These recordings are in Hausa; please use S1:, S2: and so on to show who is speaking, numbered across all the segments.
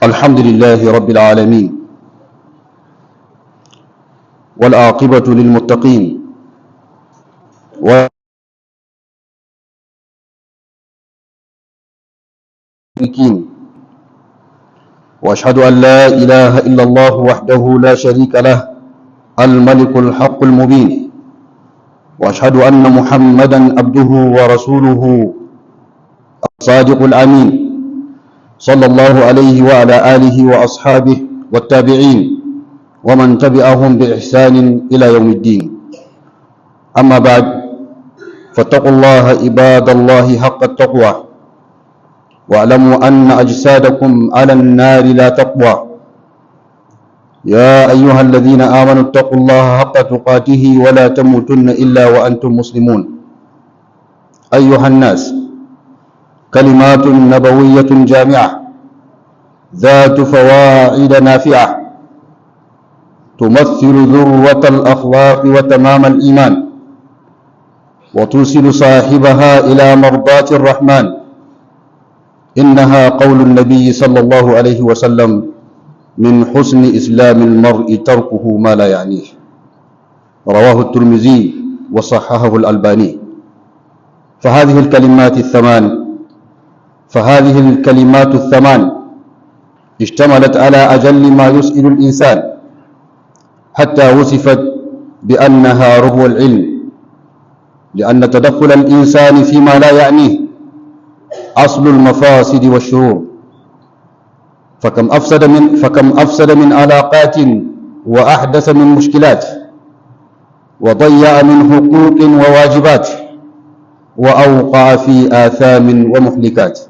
S1: الحمد لله رب العالمين، والعاقبة للمتقين، والمشركين. وأشهد أن لا إله إلا الله وحده لا شريك له، الملك الحق المبين. وأشهد أن محمدا عبده ورسوله الصادق الأمين، صلى الله عليه وعلى آله وأصحابه والتابعين ومن تبعهم بإحسان إلى يوم الدين. أما بعد، فاتقوا الله عباد الله حق التقوى، واعلموا أن أجسادكم على النار لا تقوى. يا أيها الذين آمنوا اتقوا الله حق تقاته ولا تموتن إلا وأنتم مسلمون. أيها الناس، كلمات نبوية جامعة ذات فواعد نافعة تمثل ذروة الأخلاق وتمام الإيمان، وتوصل صاحبها إلى مرضاة الرحمن. إنها قول النبي صلى الله عليه وسلم: من حسن إسلام المرء تركه ما لا يعنيه. رواه الترمذي وصححه الألباني. فهذه الكلمات الثمان اشتملت على أجل ما يسئل الإنسان، حتى وصفت بأنها ربو العلم، لأن تدخل الإنسان فيما لا يعنيه أصل المفاسد والشرور. فكم أفسد من علاقات، وأحدث من مشكلات، وضيع من حقوق وواجبات، وأوقع في آثام ومهلكات.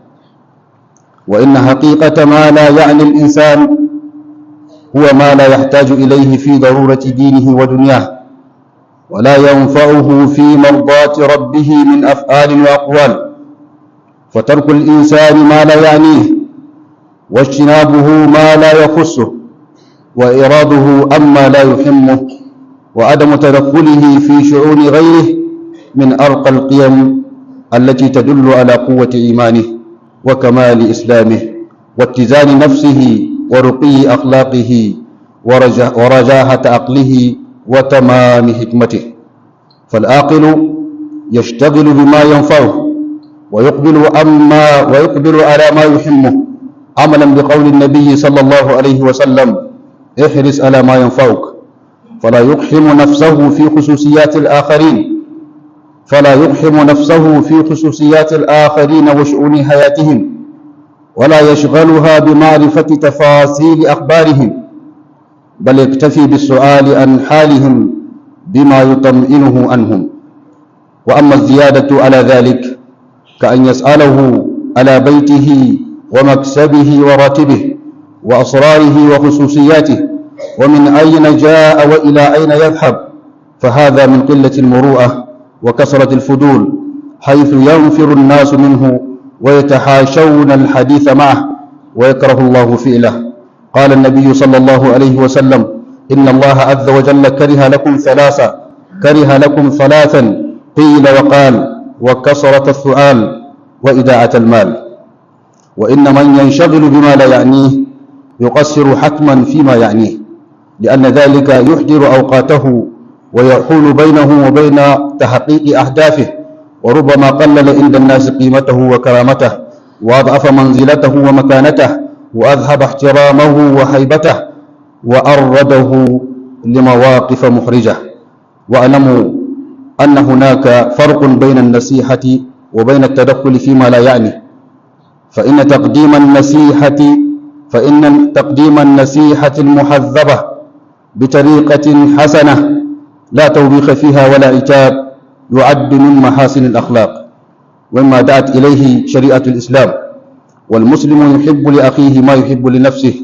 S1: وإن حقيقة ما لا يعني الإنسان هو ما لا يحتاج إليه في ضرورة دينه ودنياه، ولا ينفعه في مرضاة ربه من أفعال وأقوال. فترك الإنسان ما لا يعنيه، واجتنابه ما لا يخصه، وإراده أما لا يهمه، وعدم تدخله في شؤون غيره من أرقى القيم التي تدل على قوة إيمانه وكمال إسلامه واتزان نفسه ورقي أخلاقه ورجاحة عقله وتمام حكمته. فالعاقل يشتغل بما ينفعه، ويقبل على ما يهمه، عملا بقول النبي صلى الله عليه وسلم: احرص على ما ينفعك، فلا يقحم نفسه في خصوصيات الآخرين وشؤون حياتهم، ولا يشغلها بمعرفة تفاصيل أخبارهم، بل يكتفي بالسؤال عن حالهم بما يطمئنه عنهم. وأما الزيادة على ذلك، كأن يسأله على بيته ومكسبه وراتبه وأسراره وخصوصياته، ومن أين جاء وإلى أين يذهب، فهذا من قلة المروءة وكثرة الفضول، حيث ينفر الناس منه ويتحاشون الحديث معه، ويكره الله فعله. قال النبي صلى الله عليه وسلم: إن الله عز وجل كره لكم ثلاثا، قيل وقال: وكثرة السؤال، وإداعة المال. وإن من ينشغل بما لا يعنيه يقصر حتما فيما يعنيه، لأن ذلك يحضر أوقاته ويحول بينه وبين تحقيق أهدافه، وربما قلل عند الناس قيمته وكرامته، وأضعف منزلته ومكانته، وأذهب احترامه وهيبته، وأرده لمواقف محرجة. واعلموا أن هناك فرق بين النصيحة وبين التدخل فيما لا يعني. فإن تقديم النصيحة المحذبة بطريقة حسنة لا توبيخ فيها ولا عتاب يعد من محاسن الأخلاق، ومما دعت إليه شريعة الإسلام. والمسلم يحب لأخيه ما يحب لنفسه،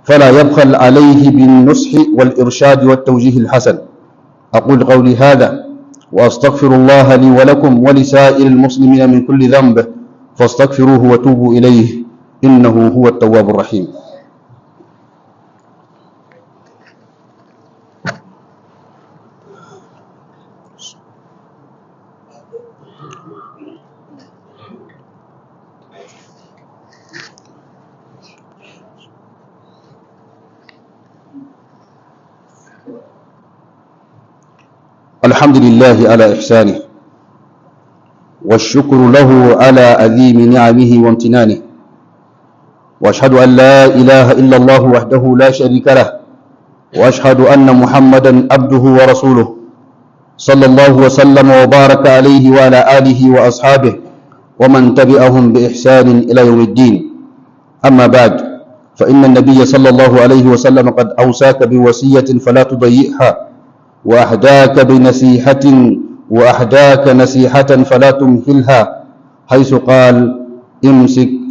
S1: فلا يبخل عليه بالنصح والإرشاد والتوجيه الحسن. أقول قولي هذا وأستغفر الله لي ولكم ولسائر المسلمين من كل ذنب، فاستغفروه وتوبوا إليه، إنه هو التواب الرحيم. الحمد لله على إحسانه، والشكر له على عظيم نعمه وامتنانه، وأشهد أن لا إله إلا الله وحده لا شريك له، وأشهد أن محمدا عبده ورسوله صلى الله وسلم وبارك عليه وعلى آله وأصحابه ومن تبعهم بإحسان إلى يوم الدين. أما بعد، فإن النبي صلى الله عليه وسلم قد أوصاك بوصية فلا تضيعها، وأحداك نصيحة فلا تمهلها، حيث قال: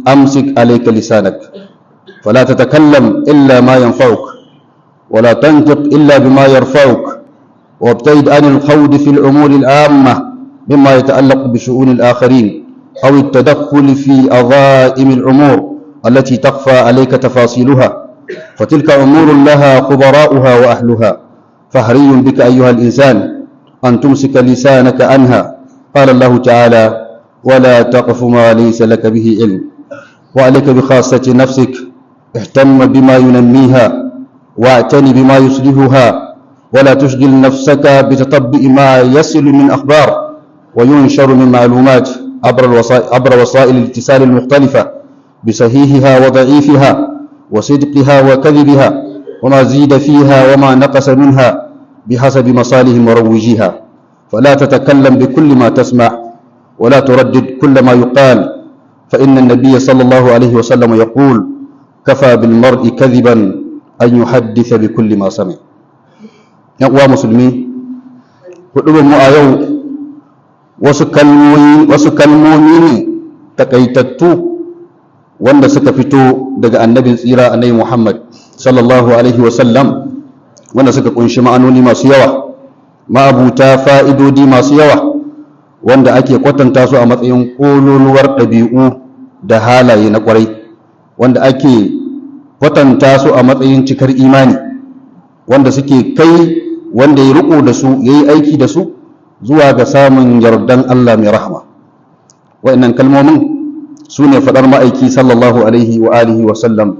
S1: أمسك عليك لسانك، فلا تتكلم إلا ما ينفعك، ولا تنطق إلا بما يرفعك، وابتعد عن الخوض في الأمور العامة مما يتعلق بشؤون الآخرين أو التدخل في عظائم الأمور التي تخفى عليك تفاصيلها، فتلك أمور لها خبراؤها وأهلها، فحري بك أيها الإنسان أن تمسك لسانك عنها. قال الله تعالى: ولا تقف ما ليس لك به علم. وعليك بخاصة نفسك، اهتم بما ينميها واعتني بما يصلحها، ولا تشغل نفسك بتطبع ما يصل من أخبار وينشر من معلومات عبر وسائل الاتصال المختلفة، بصحيحها وضعيفها وصدقها وكذبها، وما زيد فيها وما نقص منها بحسب مصالح مروجيها. فلا تتكلم بكل ما تسمع، ولا تردد كل ما يقال، فإن النبي صلى الله عليه وسلم يقول: كفى بالمرء كذبا أن يحدث بكل ما سمع. يقوى مسلمين، hudubarmu a yau wasu kalmomi ne takaitattu wanda suka fito daga annabin tsira annabi Muhammad sallallahu alaihi wasallam, wanda suka kunshi ma'anoni masu yawa, ma'abuta fa'idodi masu yawa, wanda ake kwatanta su a matsayin kololuwar ɗabi'u da halaye na ƙwarai, wanda ake kwatanta su a matsayin cikar imani, wanda suke kai wanda ya riƙo da su ya yi aiki da su zuwa ga samun yardan Allah mai rahama. Wa'annan kalmomin su ne faɗar ma'aiki sallallahu alaihi wa alihi wa sallam: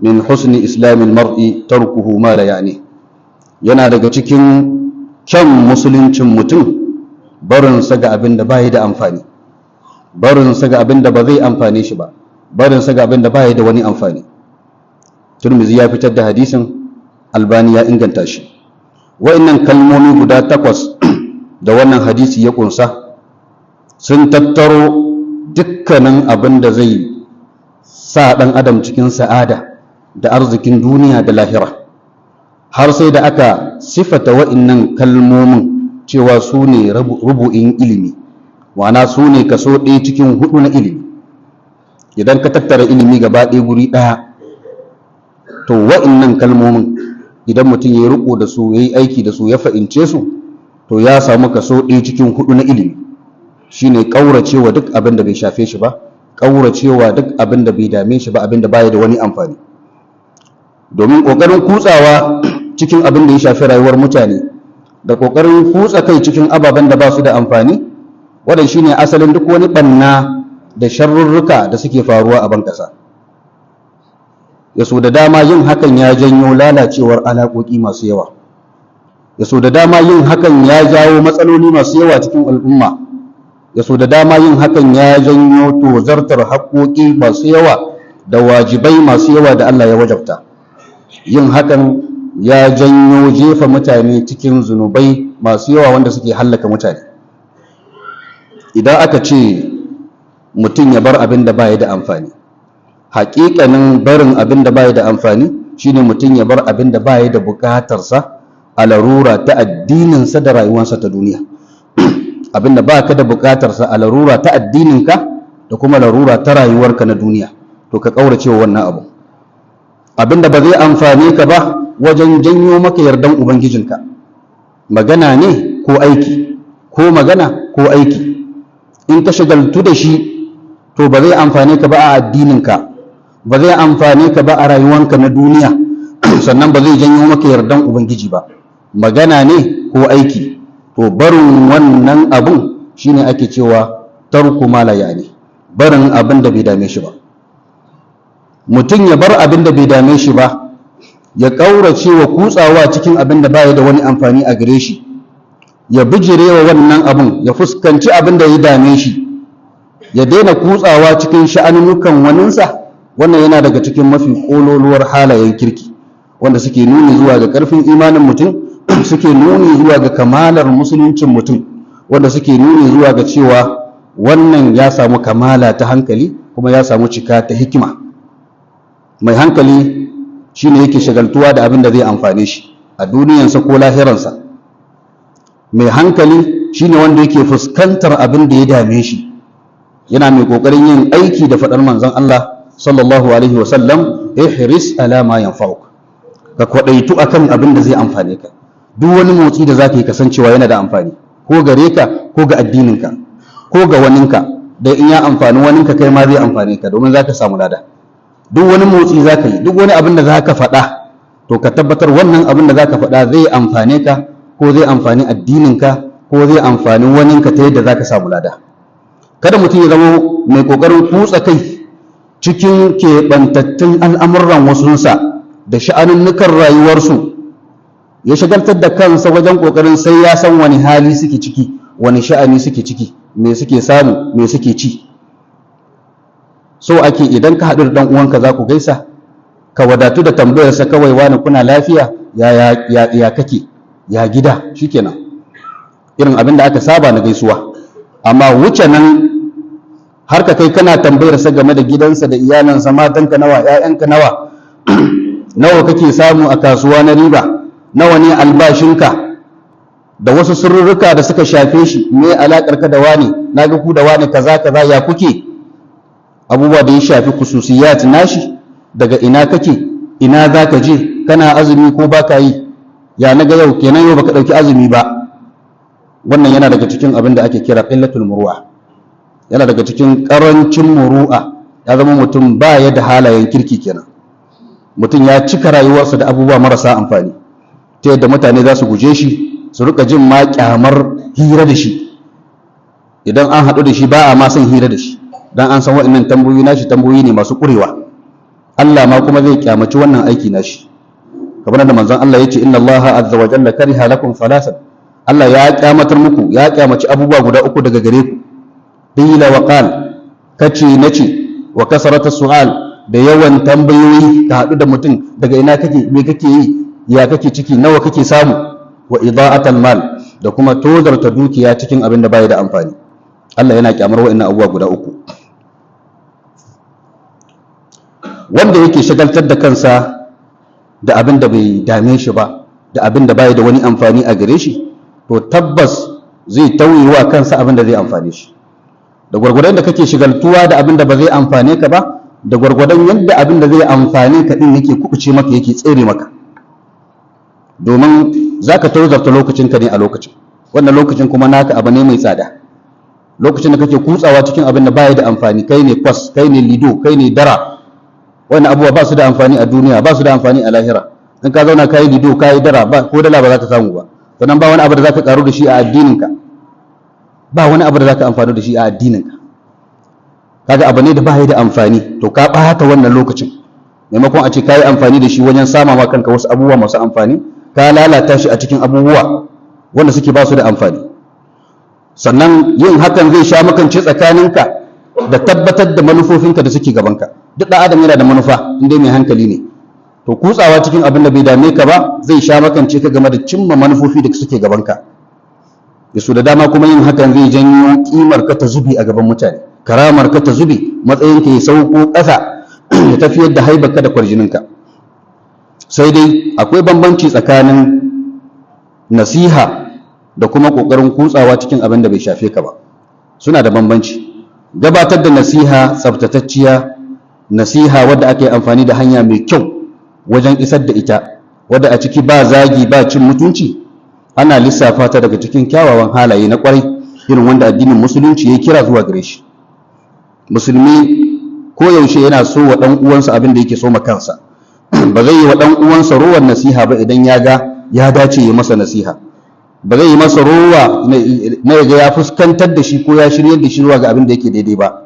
S1: min husni islamin mar'i tarkuhu ma la ya'ni. Yana daga cikin kyan musuluncin mutum barinsa ga abin da bai da amfani, barinsa ga abin da ba zai amfane shi ba, barinsa ga abin da bai da wani amfani. Tirmidhi ya fitar da hadisin, Albani ya inganta shi. Wa'annan kalmomi guda 8 da wannan hadisi ya kunsa sun tattaro dukkanin abin da zai sa ɗan adam cikin sa'ada da arzikin duniya da lahira, har sai da aka sifata wa'annan kalmomin cewa su ne rubu'in ilimi, wana su ne kaso 1 cikin 4 na ilimi. Idan ka tattara ilimi gaba ɗaya guri ɗaya, to wa'annan kalmomin idan mutum ya riko da su, ya yi aiki da su, ya fahimce su, to ya samu kaso 1 cikin 4 na ilimi. Shine ƙauracewa duk abin da bai shafe shi ba, ƙauracewa duk abin da bai dame shi ba, abin da baya da wani amfani. Domin ƙoƙarin kutsawa cikin abin da ya shafi rayuwar mutane da ƙoƙarin kutsa kai cikin ababen da ba su da amfani, wannan shine asalin duk wani ɓanna da sharrurruka da suke faruwa a ban ƙasa. Yaso da dama yin hakan ya janyo lalacewar alaƙoƙi masu yawa, yaso da dama yin hakan ya jawo matsaloli masu yawa cikin al'umma, yaso da dama yin hakan ya janyo tozartar haƙoƙi masu yawa da wajibai masu yawa da Allah ya wajabta. Yin hakan ya janyo jefa mutane cikin zunubai masu yawa wanda suke hallaka mutane. Idan aka ce mutum ya bar abin da baya da amfani, haƙiƙanin barin abin da baya da amfani shine mutum ya bar abin da baya da buƙatarsa a larura ta addininsa da rayuwarsa ta duniya. Abin da baka da buƙatarsa a larura ta addininka da kuma larura ta rayuwarka na duniya, to ka ƙaurace wa wannan abu. Abin da ba zai amfane ka ba wajen janyo maka yardan ubangijinka, magana ne ko aiki, ko magana ko aiki, in ka shagaltu da shi to ba zai amfane ka ba a addininka, ba zai amfane ka ba a rayuwanka na duniya, sannan ba zai janyo maka yardan ubangiji ba. Magana ne ko aiki, to barin wannan abun shine ake cewa tarku ma la yani, barin abin da bai dame shi ba. Mutum ya bar abin da bai dame shi ba, ya ƙaurace wa kutsawa cikin abin da baya da wani amfani a gare shi, ya bijirewa wannan abun, ya fuskanci abin da ya dame shi, ya daina kutsawa cikin sha'anunukan waninsa, wannan yana daga cikin mafi ƙololuwar halayen kirki wanda suke nuni zuwa ga ƙarfin imanin mutum, suke nuni zuwa ga kamalar musuluncin mutum, wanda suke nuni zuwa ga cewa wannan ya samu kamala ta hankali kuma ya samu cika ta hikima. Mai hankali shine yake shagaltuwa da abin da zai amfane shi a duniyansa ko lahiransa. Mai hankali shine wanda yake fuskantar abin da ya dame shi, yana mai kokarin yin aiki da faɗar manzon Allah sallallahu alaihi wasallam, ihris ala ma yanfa'uk, ka kwadaitu akan abin da zai amfane ka. Duk wani motsi da zaka yi kasancewa yana da amfani, ko gare ka ko ga addininka ko ga waninka, da in ya amfani waninka kai ma zai amfane ka, domin zaka samu lada. Duk wani motsi zaka yi, duk wani abin da zaka faɗa, to ka tabbatar wannan abin da zaka faɗa zai amfane ka, ko zai amfani addininka, ko zai amfani waninka ta yadda zaka samu lada. Kada mutum ya zama mai kokarin kutsa kai cikin keɓantattun al'amuran wasunsa da sha'anunnukan rayuwarsu, ya shagaltar da kansa wajen kokarin sai ya san wani hali suke ciki, wani sha'ani suke ciki, me suke samu, me suke ci. So ake idan ka haɗu da ɗan uwanka za ku gaisa, ka wadatu da tambayarsa kawai, wani kuna lafiya, ya kake, ya gida, shikenan, irin abin da aka saba na gaisuwa. Amma wuce nan har ka kai kana tambayarsa game da gidansa da iyalansa, matanka nawa, 'ya'yanka nawa, nawa kake samu a kasuwa na riba, nawa ne albashinka, da wasu sirrurruka da suka shafe shi, me alaƙarka da wani, na ga ku da wani kaza kaza, ya kuke, abubuwa da ya shafi kususiyat nashi, daga ina kake, ina za ka je, kana azumi ko baka yi, ya naga yau kenan yau baka ɗauki azumi ba. Wannan yana daga cikin abin da ake kira qillatul muru'a, yana daga cikin ƙarancin muru'a. Ya zama mutum ba ya da halayen kirki kenan, mutum ya cika rayuwarsa da abubuwa marasa amfani, ta yadda mutane za su guje shi, su rika jin ma kyamar hira da shi. Idan an haɗu da shi ba a ma son hira da shi, dan an san waɗannan tambayoyi nashi tambayoyi ne masu ƙurewa. Allah ma kuma zai kyamaci wannan aiki nashi, kamar da manzon Allah ya ce, inna Allah azza wa jalla kariha lakum thalathan, Allah ya kyamatar muku, ya kyamaci abubuwa guda uku daga gare ku. Qila wa qal, kace nace, wa kasrata su'al, da yawan tambayoyi, ka haɗu da mutum, daga ina kake, me kake yi, ya kake ciki, nawa kake samu, wa ida'atal mal, da kuma tozarta dukiya cikin abin da bai da amfani. Allah yana kyamar wa'annan abubuwa guda uku. Wanda yake shagaltar da kansa da abin da bai dame shi ba, da abin da bai da wani amfani a gare shi, to tabbas zai tauye wa kansa abin da zai amfane shi. Da gwargwadon da kake shigaltuwa da abin da ba zai amfane ka ba, da gwargwadon yadda abin da zai amfane ka din yake kubuce maka, yake tsere maka. Domin zaka tozarta lokacinka ne a lokacin, wannan lokacin kuma naka abu ne mai tsada. Lokacin da kake kutsawa cikin abin da baya da amfani, kai ne kwas, kai ne lido, kai ne dara, wannan abubuwa ba su da amfani a duniya, ba su da amfani a lahira. In ka zauna kai lido, kai dara, ba ko dala ba za ka samu ba, sannan ba wani abu da za ka karu da shi a addininka, ba wani abu da za ka amfani da shi a addininka. Kaga abu ne da ba ya da amfani, to ka ɓata wannan lokacin, maimakon a ce ka yi amfani da shi wajen sama ma kanka wasu abubuwa masu amfani, ka lalata shi a cikin abubuwa wanda suke ba su da amfani. Sannan yin hakan zai sha makance tsakaninka da tabbatar da manufofinka da suke gabanka. Duk ɗan adam yana da manufa, in dai mai hankali ne. To kutsawa cikin abin da bai dame ka ba zai sha makance ka game da cimma manufofi da suke gabanka. Yasu da dama kuma yin hakan zai janyo kimar ka ta zubi a gaban mutane, karamar ka ta zubi, matsayin ka ya sauko ƙasa, ya tafiyar da haibarka da kwarjininka. Sai dai akwai bambanci tsakanin nasiha da kuma ƙoƙarin kutsawa cikin abin da bai shafe ka ba. Suna da bambanci. Gabatar da nasiha tsaftatacciya, nasiha wadda ake amfani da hanya mai kyau wajen isar da ita, wadda a ciki ba zagi ba cin mutunci, ana lissafa ta daga cikin kyawawan halaye na kwarai, irin wanda addinin musulunci ya kira zuwa gare shi. Musulmi ko yaushe yana so wa ɗan uwansa abin da yake so ma kansa. Ba zai yi wa ɗan uwansa rowan nasiha ba idan ya ga ya dace ya masa nasiha. Ba zai yi masa rowa na yaga ya fuskantar da shi ko ya shiryar da shi zuwa ga abin da yake daidai ba.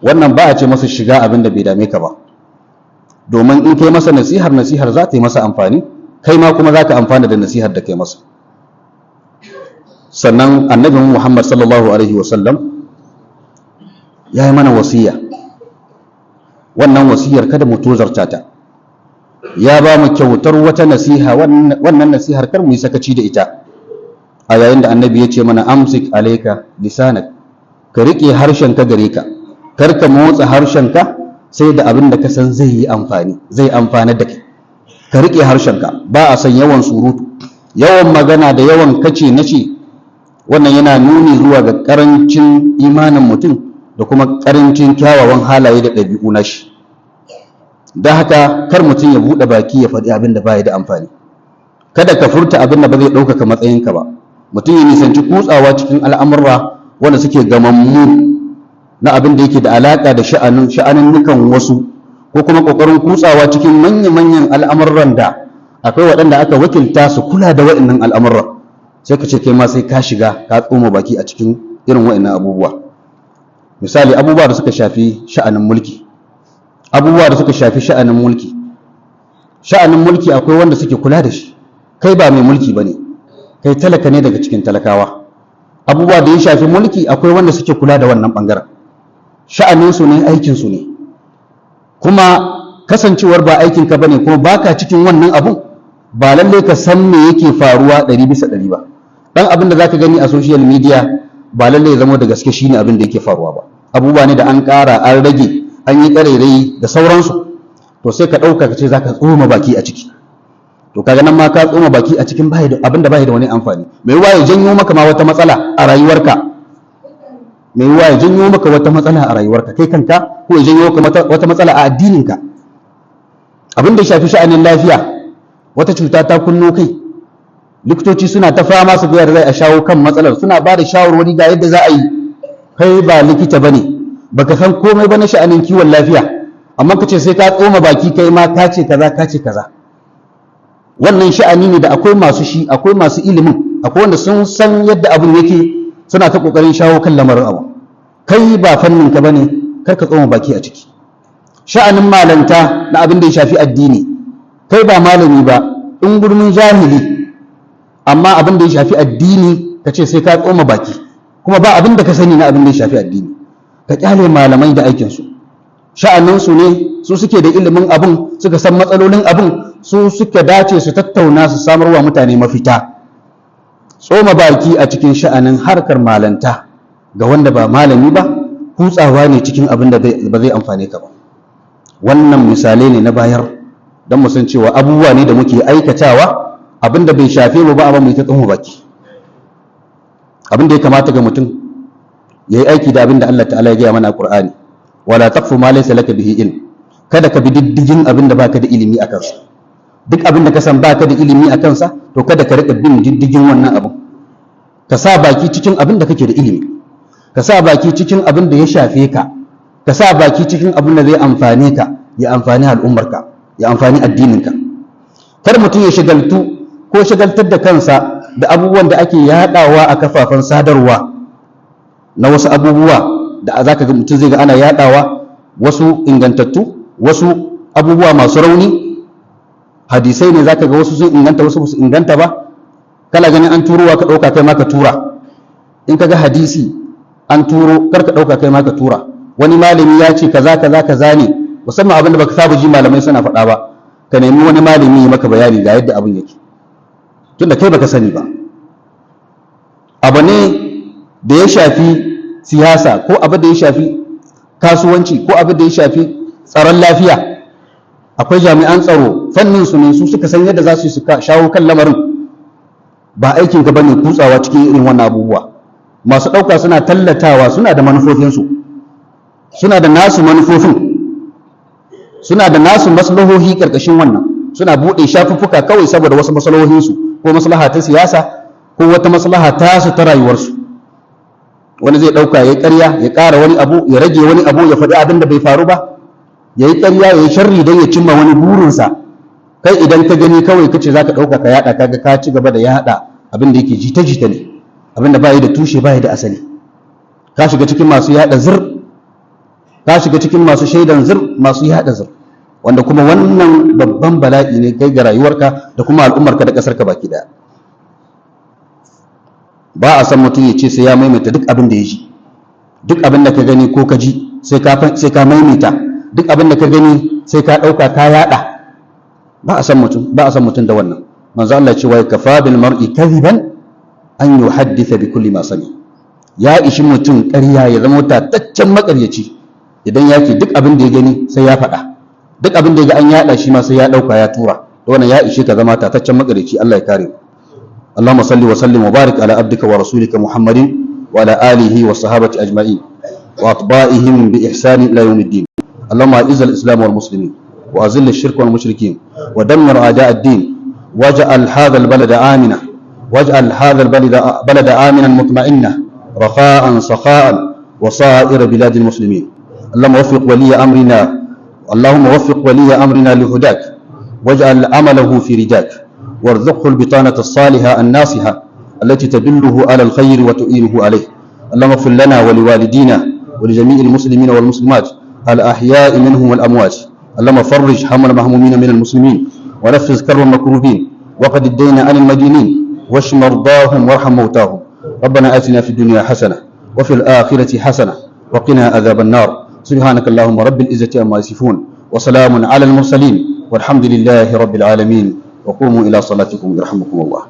S1: Wannan ba a ce masa shiga abin da bai dame ka ba, domin in kai masa nasihar za ta yi masa amfani, kai ma kuma za ka amfana da nasihar da kai masa. sannan annabi Muhammad sallallahu alaihi wasallam ya yi mana wasiya. Wannan wasiyar kada mu tozarta ta. Ya ba mu kyautar wata nasiha, wannan nasihar kar mu yi sakaci da ita, a yayin da annabi ya ce mana amsik alayka lisanak, ka riƙe harshenka gare ka, kar ka motsa harshenka sai da abin da ka san zai yi amfani, zai amfana da kai. Ka riƙe harshenka, ba a san yawan surutu, yawan magana da yawan kace nace. Wannan yana nuni zuwa ga ƙarancin imanin mutum da kuma ƙarancin kyawawan halaye da ɗabi'u na shi. Da haka kar mutum ya buɗe baki ya faɗi abin da ba ya da amfani. Kada ka furta abin da ba zai ɗaukaka matsayinka ba. Mutum ya nisanci kutsawa cikin al'amurra wanda suke gamammu na abin da yake da alaƙa da sha'anunnukan wasu, ko kuma ƙoƙarin kutsawa cikin manya-manyan al'amuran da akwai waɗanda aka wakilta su kula da waɗannan al'amuran. Sai ka ce kai ma sai ka shiga ka tsoma baki a cikin irin waɗannan abubuwa. Misali, abubuwa da suka shafi sha'anin mulki. Abubuwa da suka shafi sha'anin mulki. Sha'anin mulki akwai wanda suke kula da shi. Kai ba mai mulki ba ne, kai talaka ne daga cikin talakawa. Abubuwa da ya shafi mulki akwai wanda suke kula da wannan ɓangaren. Sha'aninsu ne, aikinsu ne. Kuma kasancewar ba aikinka ba ne, kuma baka cikin wannan abun, ba lallai ka san me yake faruwa 100% ba. Dan abin da zaka gani a social media ba lallai ya zama da gaske shine abin da yake faruwa ba. Abubuwa ne da an ƙara, an rage, an yi ƙarairayi da sauransu. To sai ka ɗauka ka ce zaka tsoma baki a ciki. To kaga nan ma ka tsoma baki a cikin abin da bai da wani amfani. Mai yiwuwa ya janyo maka ma wata matsala a rayuwarka. Mai yiwuwa ya janyo maka wata matsala a rayuwarka kai kanka, ko ya janyo maka wata matsala a addininka. Abin da ya shafi sha'anin lafiya, wata cuta ta kunno kai, likitoci suna ta fama su ga yadda zai a shawo kan matsalar, suna ba da shawarwari ga yadda za a yi. Kai ba likita bane, baka san komai ba na sha'anin kiwon lafiya, amma ka ce sai ka tsoma baki kai ma ka ce kaza ka ce kaza. Wannan sha'ani ne da akwai masu shi, akwai masu ilimin, akwai wanda sun san yadda abin yake, suna ta kokarin shawo kan lamarin abu. Kai ba fannin ka bane, kar ka tsoma baki a ciki. Sha'anin malanta na abin da ya shafi addini, kai ba malami ba, in gurmin jahili, amma abin da ya shafi addini ka ce sai ka tsoma baki, kuma ba abin da ka sani na abin da ya shafi addini. Ka kyale malamai da aikinsu. Sha'aninsu ne, su suke da ilimin abin, suka san matsalolin abin, su suka dace su tattauna su samar wa mutane mafita. Tsoma baki a cikin sha'anin harkar malanta ga wanda ba malami ba, kutsawa ne cikin abin da ba zai amfane ka ba. Wannan misalai ne na bayar don mu san cewa abubuwa ne da muke aikatawa, abin da bai shafe mu ba, amma mu ta tsoma baki. Abin da ya kamata ga mutum ya yi aiki da abin da Allah ta'ala ya gaya mana a Qur'ani, wala taqfu ma laysa laka bihi ilm. Kada ka bi diddigin abin da baka da ilimi a kansa. Duk abin da ka san baka da ilimi a kansa, to kada ka rika bin diddigin wannan abin. Ka sa baki cikin abin da kake da ilimi, ka sa baki cikin abin da ya shafe ka, ka sa baki cikin abin da zai amfane ka, ya amfani al'ummarka, ya amfani addininka. Kar mutum ya shagaltu ko shagaltar da kansa da abubuwan da ake yadawa a kafafen sadarwa, na wasu abubuwa da za ka ga mutum zai ga ana yadawa, wasu ingantattu, wasu abubuwa masu rauni. Hadisai ne za ka ga wasu sun inganta, wasu ba su inganta ba. Kana ganin an turowa ka ɗauka kai ma ka tura. In ka ga hadisi an turo, kar ka ɗauka kai ma ka tura. Wani malami ya ce kaza kaza kaza ne, musamman abin da baka saba ji malamai suna faɗa ba, ka nemi wani malami ya maka bayani ga yadda abin yake, tunda kai baka sani ba. Abu ne da ya shafi siyasa, ko abu da ya shafi kasuwanci, ko abu da ya shafi tsaron lafiya. Akwai jami'an tsaro, fannin su ne, su suka san yadda za su shawo kan lamarin. Ba aikin ka bane kutsawa cikin irin wannan abubuwa. Masu ɗauka suna tallatawa, suna da manufofinsu, suna da nasu manufofin, suna da nasu maslahohi ƙarƙashin wannan. Suna buɗe shafuffuka kawai saboda wasu maslahohinsu, ko maslaha ta siyasa, ko wata maslaha ta su ta rayuwarsu. Wani zai ɗauka ya yi ƙarya, ya ƙara wani abu, ya rage wani abu, ya faɗi abin da bai faru ba, ya yi ƙarya, ya yi sharri don ya cimma wani burinsa. Kai idan ka gani kawai kace za ka ɗauka ka yaɗa, kaga ka ci gaba da yaɗa abin da yake jita-jita ne, abin da bayi da tushe, bayi da asali. Ka shiga cikin masu yaɗa zir, ka shiga cikin masu shaidan zir, masu yaɗa zir, wanda kuma wannan babban bala'i ne kai ga rayuwarka da kuma al'ummarka da ƙasarka baki ɗaya. ba a san mutum ya ce sai ya maimaita duk abin da ya ji, duk abin da ka gani ko ka ji sai ka maimaita, duk abin da ka gani sai ka ɗauka ka yaɗa. ba a san mutum da wannan. manzo Allah ce wa kafa bil mar'i kadhiban an yuhaddisa bi kulli ma sami. ya ishi mutum ƙarya ya zama tataccen maƙaryaci idan ya ce duk abin da ya gani sai ya faɗa, duk abin da ya ga an yaɗa shi ma sai ya ɗauka ya tura. wannan ya ishe ka zama tataccen maƙaryaci. Allah ya kare. اللهم صل وسلم وبارك على عبدك ورسولك محمد وعلى آله والصحابة أجمعين وأتباعهم بإحسان إلى يوم الدين. اللهم أعز الإسلام والمسلمين وأذل الشرك والمشركين ودمر أعداء الدين واجعل هذا البلد آمنا بلد آمنا مطمئنا رخاء سخاء وصائر بلاد المسلمين. اللهم وفق ولي أمرنا لهداك واجعل عمله في رداك وارزقه البطانة الصالحة الناصحة التي تدله على الخير وتؤينه عليه. اللهم اغفر لنا ولوالدينا ولجميع المسلمين والمسلمات الأحياء منهم والأموات. اللهم فرج هم المهمومين من المسلمين ونفذ كرب المكروبين وقد الدين عن المدينين واشف مرضاهم وارحم موتاهم. ربنا آتنا في الدنيا حسنة وفي الآخرة حسنة وقنا عذاب النار. سبحانك اللهم رب العزة عما يصفون وسلام على المرسلين والحمد لله رب العالمين. وقوموا إلى صلاتكم يرحمكم الله.